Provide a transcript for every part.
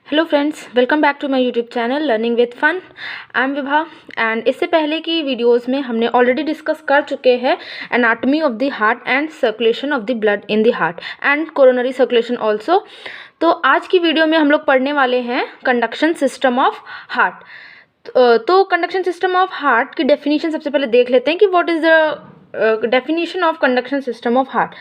Hello friends, welcome back to my YouTube channel learning with fun. I am Vibha and इससे पहले की videos में हमने ऑलरेडी डिस्कस कर चुके हैं anatomy of the heart and circulation of the blood in the heart and coronary circulation also. तो आज की वीडियो में हम लोग पढ़ने वाले हैं कंडक्शन सिस्टम ऑफ हार्ट। तो कंडक्शन सिस्टम ऑफ हार्ट की डेफिनेशन सबसे पहले देख लेते हैं कि what is the definition of conduction system of heart.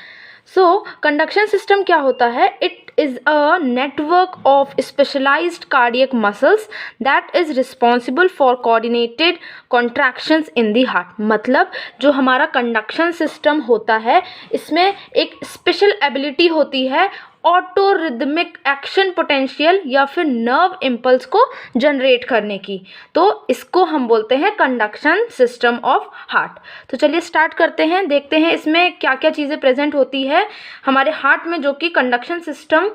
So conduction system क्या होता है? It is a network of specialised cardiac muscles that is responsible for coordinated contractions in the heart. मतलब जो हमारा कंडक्शन सिस्टम होता है इसमें एक स्पेशल एबिलिटी होती है ऑटो रिदमिक एक्शन पोटेंशियल या फिर नर्व इम्पल्स को जनरेट करने की। तो इसको हम बोलते हैं कंडक्शन सिस्टम ऑफ हार्ट। तो चलिए स्टार्ट करते हैं, देखते हैं इसमें क्या क्या चीज़ें प्रेजेंट होती है हमारे हार्ट में जो कि कंडक्शन सिस्टम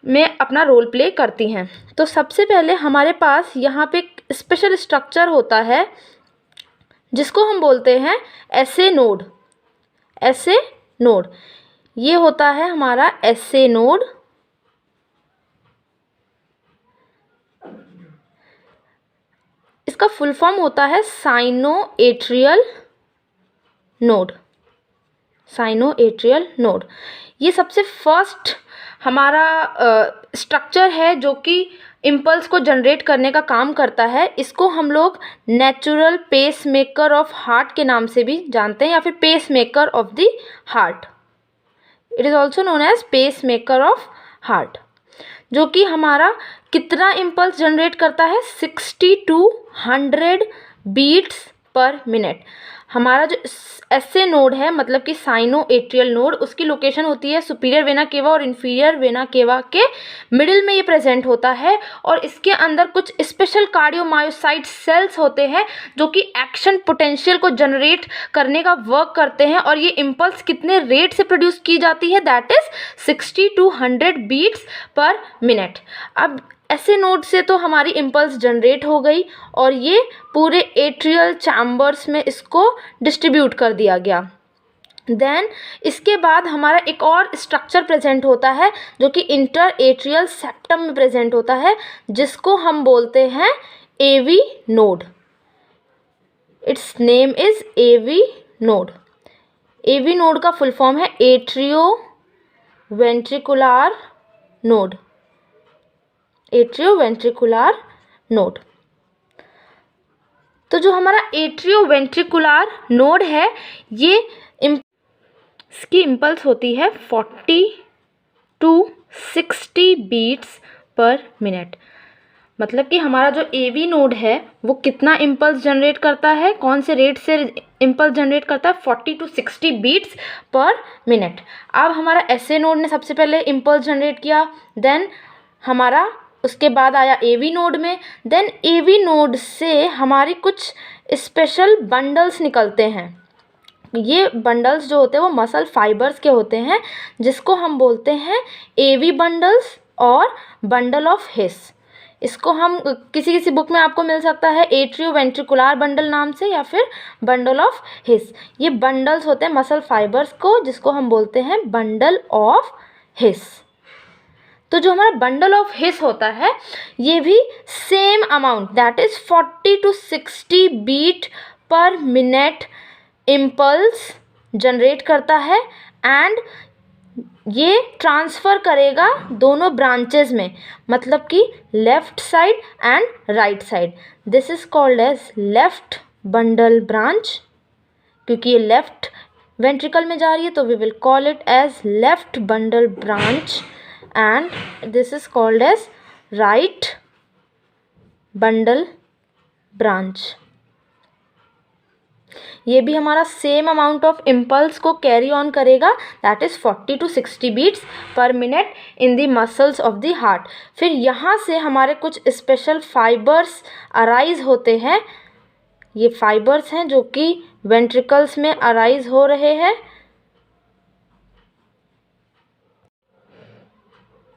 में अपना रोल प्ले करती हैं। तो सबसे पहले हमारे पास यहाँ पे एक स्पेशल स्ट्रक्चर होता है जिसको हम बोलते हैं एसए नोड। एसए नोड ये होता है हमारा एसए नोड। इसका फुल फॉर्म होता है साइनोएट्रियल नोड। साइनोएट्रियल नोड ये सबसे फर्स्ट हमारा स्ट्रक्चर है जो कि इम्पल्स को जनरेट करने का काम करता है। इसको हम लोग natural pace maker of heart के नाम से भी जानते हैं या फिर pace maker of the heart. It is also known as pace maker of heart, जो कि हमारा कितना इम्पल्स जनरेट करता है 60 to 100 बीट्स पर मिनट। हमारा जो एसए नोड है मतलब कि साइनोएट्रियल नोड, उसकी लोकेशन होती है सुपीरियर वेना केवा और इन्फीरियर वेना केवा के मिडिल में ये प्रेजेंट होता है। और इसके अंदर कुछ स्पेशल कार्डियोमायोसाइट सेल्स होते हैं जो कि एक्शन पोटेंशियल को जनरेट करने का वर्क करते हैं। और ये इम्पल्स कितने रेट से प्रोड्यूस की जाती है? That is 60 to 100 beats per minute. अब ऐसे नोड से तो हमारी इम्पल्स जनरेट हो गई और ये पूरे एट्रियल चैम्बर्स में इसको डिस्ट्रीब्यूट कर दिया गया। देन इसके बाद हमारा एक और स्ट्रक्चर प्रेजेंट होता है जो कि इंटर एट्रियल सेप्टम में प्रेजेंट होता है, जिसको हम बोलते हैं AV node. Its name is AV node. AV node का फुल फॉर्म है atrio ventricular node. Atrioventricular node. तो जो हमारा एट्रियोवेंट्रिकुलर नोड है ये इसकी इम्पल्स होती है 40 to 60 बीट्स पर मिनट। मतलब कि हमारा जो एवी नोड है वो कितना इम्पल्स जनरेट करता है, कौन से रेट से इम्पल्स जनरेट करता है? 40 to 60 बीट्स पर मिनट। अब हमारा एसए नोड ने सबसे पहले इम्पल्स जनरेट किया, देन हमारा उसके बाद आया एवी नोड में। देन एवी नोड से हमारी कुछ स्पेशल बंडल्स निकलते हैं। ये बंडल्स जो होते हैं वो मसल फाइबर्स के होते हैं, जिसको हम बोलते हैं एवी बंडल्स और बंडल ऑफ हिस। इसको हम किसी किसी बुक में आपको मिल सकता है एट्रियोवेंट्रिकुलर बंडल नाम से या फिर बंडल ऑफ हिस। ये बंडल्स होते हैं मसल फाइबर्स को, जिसको हम बोलते हैं बंडल ऑफ हिस। तो जो हमारा बंडल ऑफ हिस होता है ये भी same amount that is 40 to 60 beat per minute impulse generate करता है एंड ये ट्रांसफ़र करेगा दोनों ब्रांचेस में, मतलब कि left side and right side. This is called as left bundle branch. क्योंकि ये लेफ्ट वेंट्रिकल में जा रही है तो we will call it as left bundle branch and this is called as right bundle branch। ये भी हमारा सेम अमाउंट ऑफ इम्पल्स को कैरी ऑन करेगा that is 40 to 60 beats per minute in the muscles of the heart. फिर यहाँ से हमारे कुछ स्पेशल फाइबर्स अराइज होते हैं। ये फाइबर्स हैं जो कि वेंट्रिकल्स में अराइज हो रहे हैं।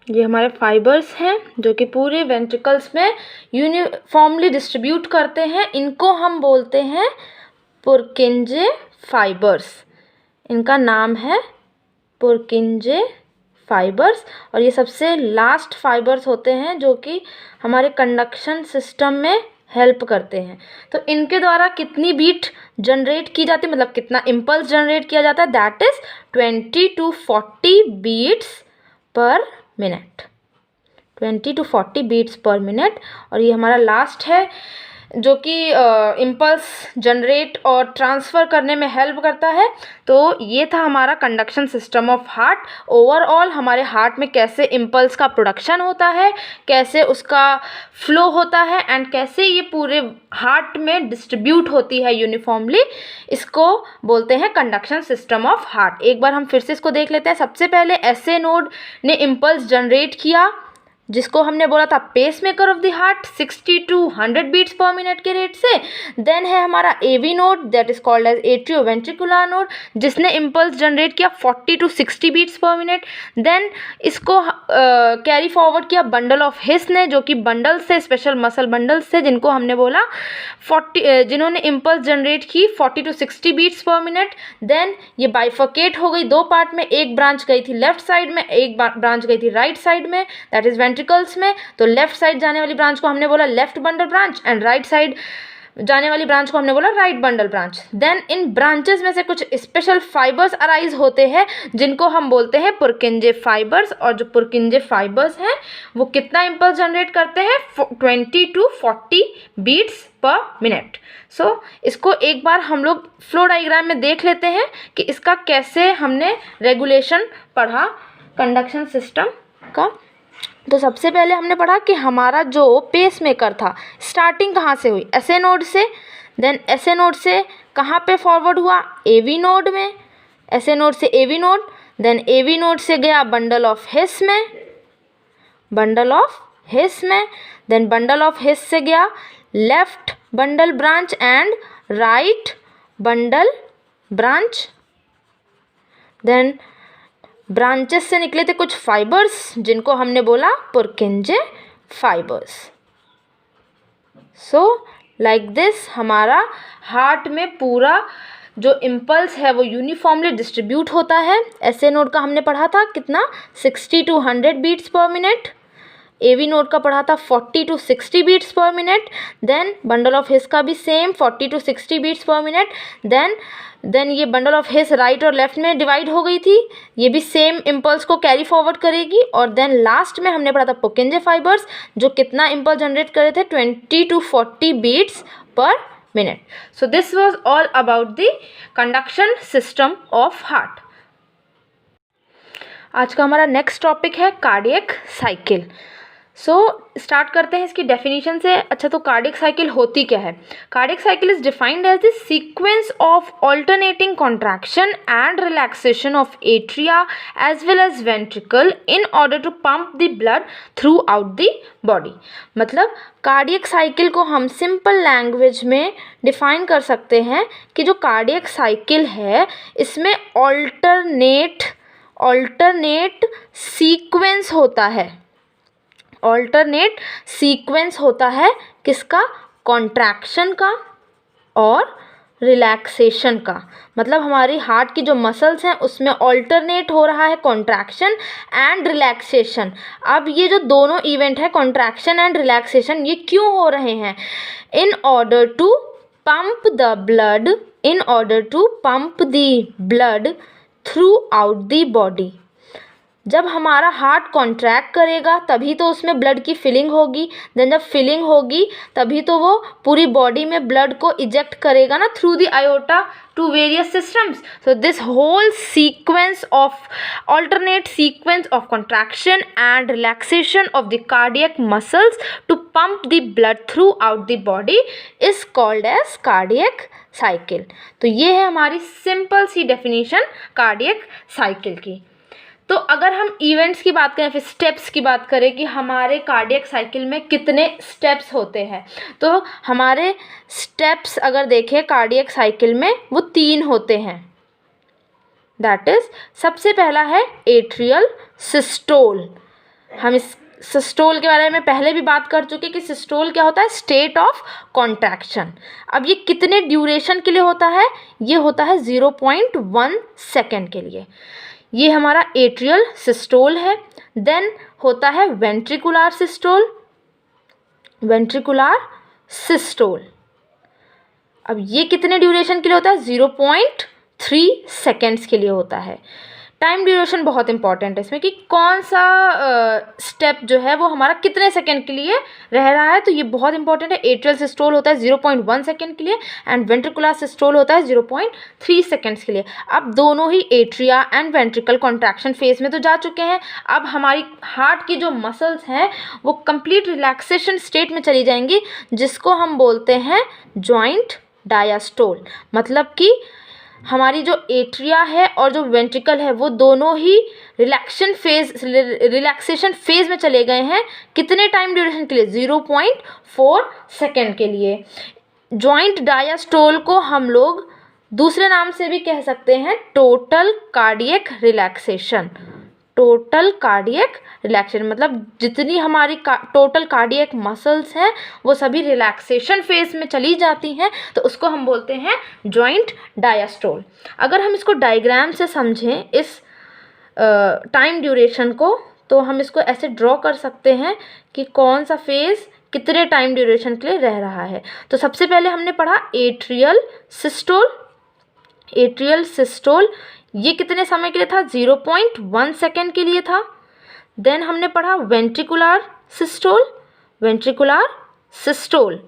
ये हमारे फाइबर्स हैं जो कि पूरे वेंट्रिकल्स में यूनिफॉर्मली डिस्ट्रीब्यूट करते हैं। इनको हम बोलते हैं पुरकिंजे फाइबर्स। इनका नाम है पुरकिंजे फाइबर्स, और ये सबसे लास्ट फाइबर्स होते हैं जो कि हमारे कंडक्शन सिस्टम में हेल्प करते हैं। तो इनके द्वारा कितनी बीट जनरेट की जाती है, मतलब कितना इम्पल्स जनरेट किया जाता है, that is 20 to 40 beats per minute, 20 to 40 beats per minute. और ये हमारा लास्ट है जो कि इम्पल्स जनरेट और ट्रांसफ़र करने में हेल्प करता है। तो ये था हमारा conduction system of heart. Overall हमारे हार्ट में कैसे इम्पल्स का प्रोडक्शन होता है, कैसे उसका फ्लो होता है, एंड कैसे ये पूरे हार्ट में डिस्ट्रीब्यूट होती है यूनिफॉर्मली, इसको बोलते हैं कंडक्शन सिस्टम ऑफ हार्ट। एक बार हम फिर से इसको देख लेते हैं। सबसे पहले एसए नोड ने इम्पल्स जनरेट किया, जिसको हमने बोला था pace maker of the heart, 60 to 100 beats per minute के रेट से। देन है हमारा AV node, that is called as atrioventricular node, जिसने इम्पल्स जनरेट किया 40 to 60 beats per minute. Then इसको कैरी फॉरवर्ड किया बंडल ऑफ हिस ने, जो कि बंडल्स थे, स्पेशल मसल बंडल्स थे, जिनको हमने बोला 40, जिन्होंने इम्पल्स जनरेट की 40 to 60 beats per minute. Then ये बाइफर्केट हो गई दो पार्ट में, एक ब्रांच गई थी लेफ्ट साइड में, एक ब्रांच गई थी राइट साइड में, दैट इज वेंट्रिकल्स में। तो लेफ्ट साइड जाने वाली ब्रांच को हमने बोला left bundle branch, and right side जाने वाली ब्रांच को हमने बोला right bundle branch. Then in branches में से कुछ स्पेशल फाइबर्स अराइज होते हैं, जिनको हम बोलते हैं पुरकिंजे फाइबर्स। और जो पुरकिंजे फाइबर्स हैं वो कितना इम्पल्स जनरेट करते हैं, 20 to 40 बीट्स पर मिनट। सो इसको एक बार हम लोग फ्लो डायग्राम में देख लेते हैं कि इसका कैसे हमने रेगुलेशन पढ़ा कंडक्शन सिस्टम का। तो सबसे पहले हमने पढ़ा कि हमारा जो पेस मेकर था, स्टार्टिंग कहाँ से हुई, एसए नोड से। देन एसए नोड से कहाँ पे फॉरवर्ड हुआ, एवी नोड में, एसए नोड से AV node. Then AV node से गया बंडल ऑफ हिस में, बंडल ऑफ हिस में। देन बंडल ऑफ हिस से गया left bundle branch and right bundle branch. Then branches से निकले थे कुछ फाइबर्स, जिनको हमने बोला Purkinje fibres. So like this हमारा हार्ट में पूरा जो इम्पल्स है वो यूनिफॉर्मली डिस्ट्रीब्यूट होता है। एसए नोड का हमने पढ़ा था कितना, 60 to 100 beats per minute. AV node का पढ़ा था 40 to 60 beats per minute. Then bundle of His का भी same 40 to 60 beats per minute. Then ये बंडल ऑफ हिस राइट और लेफ्ट में डिवाइड हो गई थी, ये भी सेम इम्पल्स को कैरी फॉरवर्ड करेगी। और देन लास्ट में हमने पढ़ा था पुरकिंजे फाइबर्स, जो कितना इम्पल्स जनरेट करे थे, 20 to 40 beats per minute. So this was all about the conduction system of heart. आज का हमारा नेक्स्ट टॉपिक है कार्डियक साइकिल। सो स्टार्ट करते हैं इसकी डेफिनेशन से। अच्छा, तो कार्डियक साइकिल होती क्या है? Cardiac cycle is defined as the sequence of alternating contraction and relaxation of atria as well as ventricle in order to pump the blood throughout the body. मतलब cardiac cycle को हम simple language में define कर सकते हैं कि जो cardiac cycle है इसमें ऑल्टरनेट सीक्वेंस होता है, ऑल्टरनेट सीक्वेंस होता है किसका, कॉन्ट्रैक्शन का और रिलैक्सेशन का। मतलब हमारी हार्ट की जो मसल्स हैं उसमें ऑल्टरनेट हो रहा है कॉन्ट्रैक्शन एंड रिलैक्सेशन। अब ये जो दोनों इवेंट है कॉन्ट्रैक्शन एंड रिलैक्सेशन, ये क्यों हो रहे हैं, in order to pump the blood throughout the body. जब हमारा हार्ट कॉन्ट्रैक्ट करेगा तभी तो उसमें ब्लड की फिलिंग होगी, देन जब फिलिंग होगी तभी तो वो पूरी बॉडी में ब्लड को इजेक्ट करेगा ना, through the aorta to various systems. So this whole sequence of alternate sequence of contraction and relaxation of the cardiac muscles to pump the blood throughout the body is called as cardiac cycle। तो ये है हमारी simple सी definition cardiac cycle की। तो अगर हम events की बात करें, फिर स्टेप्स की बात करें कि हमारे कार्डियक साइकिल में कितने स्टेप्स होते हैं, तो हमारे स्टेप्स अगर देखें कार्डियक साइकिल में वो 3 होते हैं। दैट इज़ सबसे पहला है एट्रियल सिस्टोल। हम इस सिस्टोल के बारे में पहले भी बात कर चुके कि सिस्टोल क्या होता है, स्टेट ऑफ कॉन्ट्रैक्शन। अब ये कितने ड्यूरेशन के लिए होता है, ये होता है 0.1 सेकेंड के लिए। ये हमारा एट्रियल सिस्टोल है। देन होता है वेंट्रिकुलर सिस्टोल, वेंट्रिकुलर सिस्टोल। अब ये कितने ड्यूरेशन के लिए होता है? 0.3 सेकेंड्स के लिए होता है। टाइम ड्यूरेशन बहुत इंपॉर्टेंट है इसमें कि कौन सा स्टेप जो है वो हमारा कितने सेकंड के लिए रह रहा है, तो ये बहुत इंपॉर्टेंट है। एट्रियल सिस्टोल होता है 0.1 सेकंड के लिए एंड वेंट्रिकुलर सिस्टोल होता है 0.3 सेकंड्स के लिए। अब दोनों ही atria and ventricle contraction phase में तो जा चुके हैं। अब हमारी हार्ट की जो मसल्स हैं वो कंप्लीट रिलैक्सेशन स्टेट में चली जाएंगी, जिसको हम बोलते हैं जॉइंट डायस्टोल। मतलब कि हमारी जो एट्रिया है और जो वेंट्रिकल है वो दोनों ही रिलैक्सेशन फेज में चले गए हैं। कितने टाइम ड्यूरेशन के लिए? 0.4 सेकेंड के लिए। जॉइंट डायस्टोल को हम लोग दूसरे नाम से भी कह सकते हैं total cardiac relaxation. Total cardiac relaxation मतलब जितनी हमारी टोटल कार्डियक मसल्स हैं वो सभी रिलैक्सेशन फेज में चली जाती हैं, तो उसको हम बोलते हैं जॉइंट डायस्टोल। अगर हम इसको डायग्राम से समझें इस टाइम ड्यूरेशन को, तो हम इसको ऐसे ड्रॉ कर सकते हैं कि कौन सा फेज कितने टाइम ड्यूरेशन के लिए रह रहा है। तो सबसे पहले हमने पढ़ा एट्रियल सिस्टोल। एट्रियल सिस्टोल ये कितने समय के लिए था? 0.1 सेकेंड के लिए था। देन हमने पढ़ा वेंट्रिकुलर सिस्टोल। वेंट्रिकुलर सिस्टोल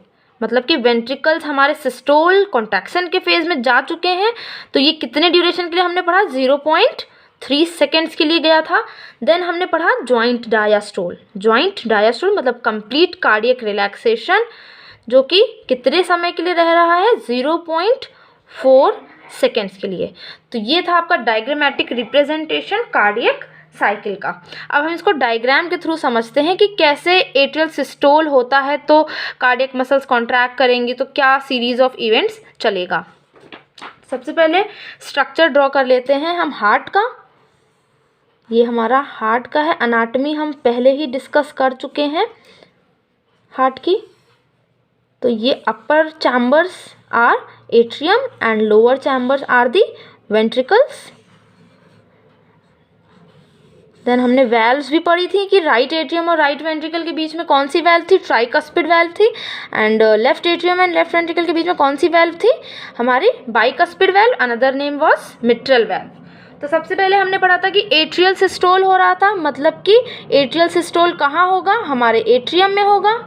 मतलब कि वेंट्रिकल्स हमारे सिस्टोल कॉन्ट्रैक्शन के फेज में जा चुके हैं, तो ये कितने ड्यूरेशन के लिए हमने पढ़ा? 0.3 सेकेंड्स के लिए गया था। देन हमने पढ़ा जॉइंट डायस्टोल। जॉइंट डायस्टोल मतलब कंप्लीट कार्डियक रिलैक्सेशन, जो कि कितने समय के लिए रह रहा है? 0.4 सेकेंड्स के लिए। तो ये था आपका डायग्रामेटिक रिप्रेजेंटेशन कार्डियक साइकिल का। अब हम इसको डायग्राम के थ्रू समझते हैं कि कैसे एट्रियल सिस्टोल होता है तो कार्डियक मसल्स कॉन्ट्रैक्ट करेंगे, तो क्या सीरीज ऑफ इवेंट्स चलेगा। सबसे पहले स्ट्रक्चर ड्रॉ कर लेते हैं हम हार्ट का। ये हमारा हार्ट का है। अनाटमी हम पहले ही डिस्कस कर चुके हैं हार्ट की। तो ये upper chambers are atrium and lower chambers are the ventricles. Then हमने वैल्व्स भी पढ़ी थी कि राइट एट्रियम और राइट वेंट्रिकल के बीच में कौन सी वैल्व थी? ट्राइकस्पिड वैल्व थी। And left atrium and left ventricle के बीच में कौन सी वैल्व थी? हमारी bicuspid valve. Another name was mitral valve. तो सबसे पहले हमने पढ़ा था कि एट्रियल सिस्टोल हो रहा था, मतलब कि एट्रियल सिस्टोल कहाँ होगा? हमारे एट्रियम में होगा।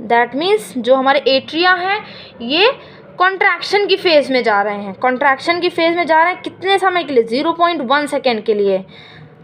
दैट मीन्स जो हमारे एट्रिया हैं ये कॉन्ट्रैक्शन की फेज में जा रहे हैं। कॉन्ट्रैक्शन की फेज में जा रहे हैं कितने समय के लिए? 0.1 सेकेंड के लिए।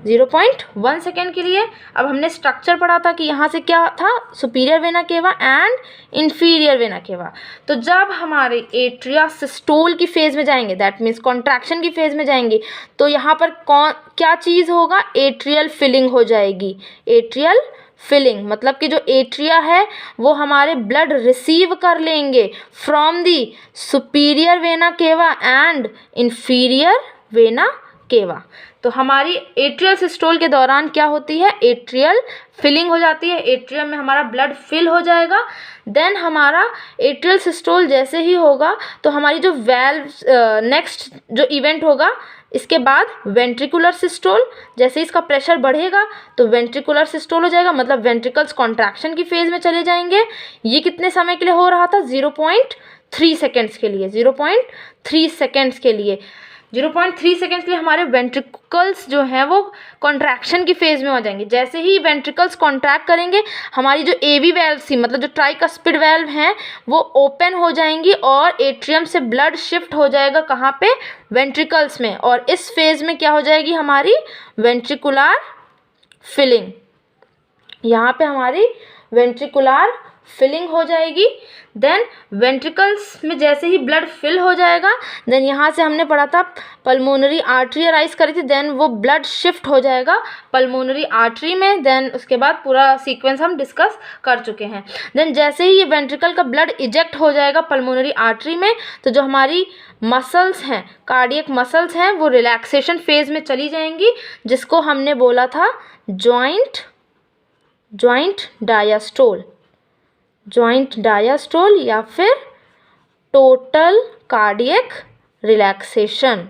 0.1 सेकेंड के लिए। अब हमने स्ट्रक्चर पढ़ा था कि यहाँ से क्या था? Superior vena cava and inferior vena cava. तो जब हमारे एट्रिया सिस्टोल की फेज में जाएंगे, दैट मीन्स कॉन्ट्रैक्शन की फेज में जाएंगे, तो यहाँ पर क्या चीज़ होगा? एट्रियल फिलिंग हो जाएगी। एट्रियल फिलिंग मतलब कि जो एट्रिया है वो हमारे ब्लड रिसीव कर लेंगे from the superior vena cava and inferior vena cava. तो हमारी एट्रियल सिस्टोल के दौरान क्या होती है? एट्रियल फिलिंग हो जाती है। एट्रियम में हमारा ब्लड फिल हो जाएगा। देन हमारा एट्रियल सिस्टोल जैसे ही होगा तो हमारी जो वैल्व नेक्स्ट जो इवेंट होगा इसके बाद वेंट्रिकुलर सिस्टोल। जैसे इसका प्रेशर बढ़ेगा तो वेंट्रिकुलर सिस्टोल हो जाएगा, मतलब वेंट्रिकल्स कॉन्ट्रैक्शन की फेज में चले जाएंगे। ये कितने समय के लिए हो रहा था? 0.3 सेकेंड्स के लिए। 0.3 सेकेंड्स के लिए 0.3 सेकेंड्स के लिए हमारे वेंट्रिकल्स जो हैं वो कॉन्ट्रैक्शन की फेज में हो जाएंगे। जैसे ही वेंट्रिकल्स कॉन्ट्रैक्ट करेंगे हमारी जो एवी वैल्व थी, मतलब जो ट्राइकस्पिड वैल्व हैं, वो ओपन हो जाएंगी और एट्रियम से ब्लड शिफ्ट हो जाएगा कहाँ पे? वेंट्रिकल्स में। और इस फेज में क्या हो जाएगी? हमारी वेंट्रिकुलर फिलिंग। यहाँ पे हमारी वेंट्रिकुलर फिलिंग हो जाएगी। देन वेंट्रिकल्स में जैसे ही ब्लड फिल हो जाएगा, देन यहाँ से हमने पढ़ा था पल्मोनरी आर्टरी अराइज करी थी, देन वो ब्लड शिफ्ट हो जाएगा पल्मोनरी आर्टरी में। देन उसके बाद पूरा सीक्वेंस हम डिस्कस कर चुके हैं। देन जैसे ही ये वेंट्रिकल का ब्लड इजेक्ट हो जाएगा पल्मोनरी आर्टरी में, तो जो हमारी मसल्स हैं, कार्डियक मसल्स हैं, वो रिलैक्सेशन फेज में चली जाएंगी, जिसको हमने बोला था जॉइंट डायस्टोल। जॉइंट डायस्टोल या फिर total cardiac relaxation.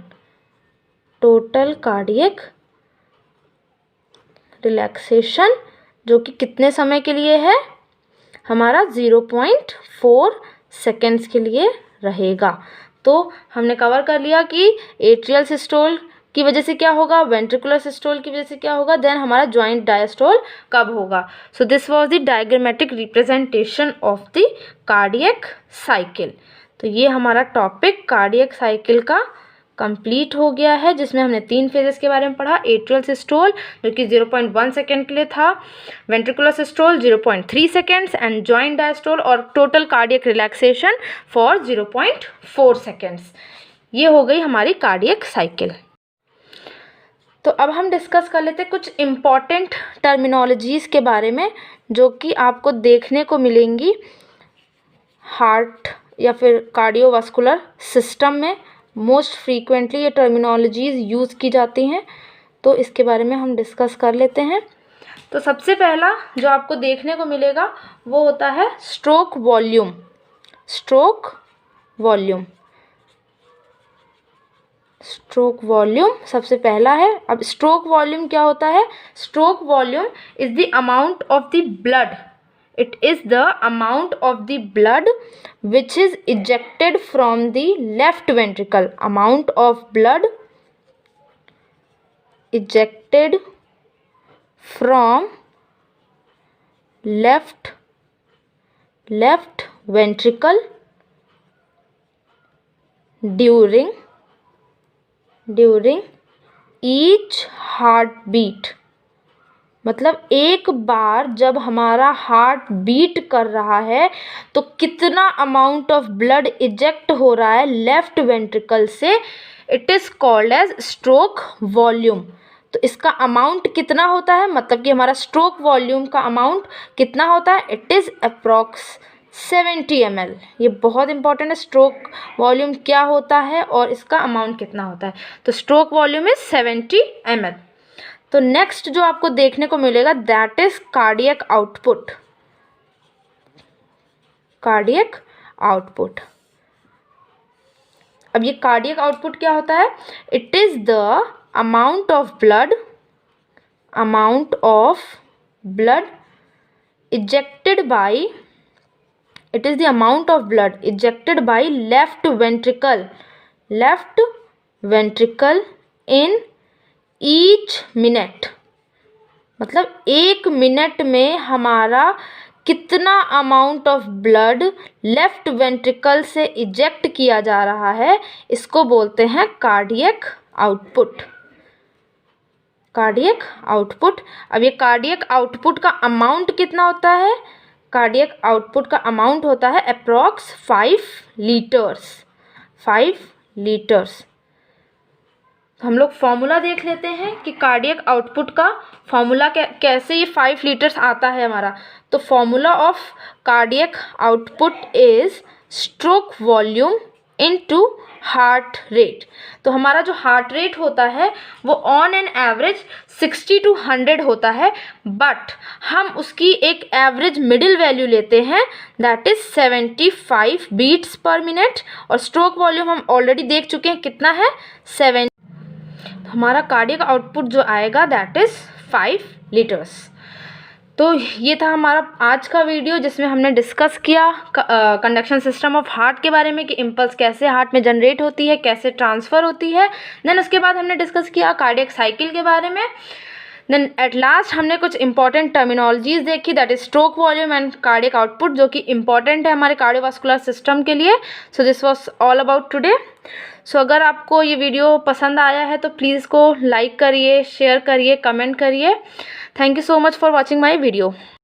Total cardiac relaxation जो कि कितने समय के लिए है, हमारा 0.4 सेकेंड्स के लिए रहेगा। तो हमने कवर कर लिया कि एट्रियल सिस्टोल की वजह से क्या होगा, वेंट्रिकुलर सिस्टोल की वजह से क्या होगा, देन हमारा जॉइंट डायस्टोल कब होगा। सो this was the diagrammatic representation of the cardiac cycle. तो ये हमारा टॉपिक कार्डियक साइकिल का कंप्लीट हो गया है, जिसमें हमने 3 फेजेस के बारे में पढ़ा। एट्रियल सिस्टोल जो कि 0.1 सेकेंड के लिए था, ventricular systole 0.3 seconds and joint diastole और total cardiac relaxation for 0.4 seconds. ये हो गई हमारी कार्डियक साइकिल। तो अब हम डिस्कस कर लेते हैं कुछ इम्पॉर्टेंट टर्मिनोलॉजीज़ के बारे में जो कि आपको देखने को मिलेंगी हार्ट या फिर कार्डियोवास्कुलर सिस्टम में। मोस्ट फ्रीक्वेंटली ये टर्मिनोलॉजीज़ यूज़ की जाती हैं, तो इसके बारे में हम डिस्कस कर लेते हैं। तो सबसे पहला जो आपको देखने को मिलेगा वो होता है stroke volume. Stroke volume, stroke volume सबसे पहला है। अब स्ट्रोक वॉल्यूम क्या होता है? Stroke volume is the amount of the blood, it is the amount of the blood which is ejected from the left ventricle. Amount of blood ejected from left ventricle during each heartbeat. मतलब एक बार जब हमारा heart beat कर रहा है तो कितना amount of blood eject हो रहा है लेफ्ट वेंट्रिकल से, it is called as stroke volume. तो इसका अमाउंट कितना होता है, मतलब कि हमारा स्ट्रोक वॉल्यूम का अमाउंट कितना होता है, इट इज़ अप्रॉक्स 70 ml। ये बहुत इंपॉर्टेंट है, स्ट्रोक वॉल्यूम क्या होता है और इसका अमाउंट कितना होता है। तो स्ट्रोक वॉल्यूम इज 70 ml। तो नेक्स्ट जो आपको देखने को मिलेगा that is cardiac output. Cardiac output, अब ये कार्डियक आउटपुट क्या होता है? It is the amount of blood ejected by, it is the amount of blood ejected by left ventricle in each minute। मतलब 1 मिनट में हमारा कितना amount of blood left ventricle से इजेक्ट किया जा रहा है, इसको बोलते हैं कार्डियक आउटपुट। कार्डियक आउटपुट, अब ये कार्डियक आउटपुट का अमाउंट कितना होता है? कार्डियक आउटपुट का अमाउंट होता है अप्रॉक्स 5 लीटर्स। 5 लीटर्स। हम लोग फॉर्मूला देख लेते हैं कि कार्डियक आउटपुट का फॉर्मूला कैसे ये 5 लीटर्स आता है हमारा। तो formula of cardiac output is stroke volume into heart rate. तो हमारा जो हार्ट रेट होता है वो ऑन एन एवरेज 60 to 100 होता है, बट हम उसकी एक एवरेज मिडिल वैल्यू लेते हैं that is 75 beats per minute. और स्ट्रोक वॉल्यूम हम ऑलरेडी देख चुके हैं कितना है, 7। हमारा कार्डियक आउटपुट जो आएगा दैट इज 5 लीटर्स। तो ये था हमारा आज का वीडियो जिसमें हमने डिस्कस किया कंडक्शन सिस्टम ऑफ हार्ट के बारे में कि इम्पल्स कैसे हार्ट में जनरेट होती है, कैसे ट्रांसफ़र होती है। देन उसके बाद हमने डिस्कस किया कार्डियक साइकिल के बारे में। देन एट लास्ट हमने कुछ इंपॉर्टेंट टर्मिनोलॉजीज़ देखी that is stroke volume and cardiac output जो कि इंपॉर्टेंट है हमारे कार्डियोवास्कुलर सिस्टम के लिए। So this was all about today. So अगर आपको ये वीडियो पसंद आया है तो प्लीज़ इसको लाइक करिए, शेयर करिए, कमेंट करिए। Thank you so much for watching my video.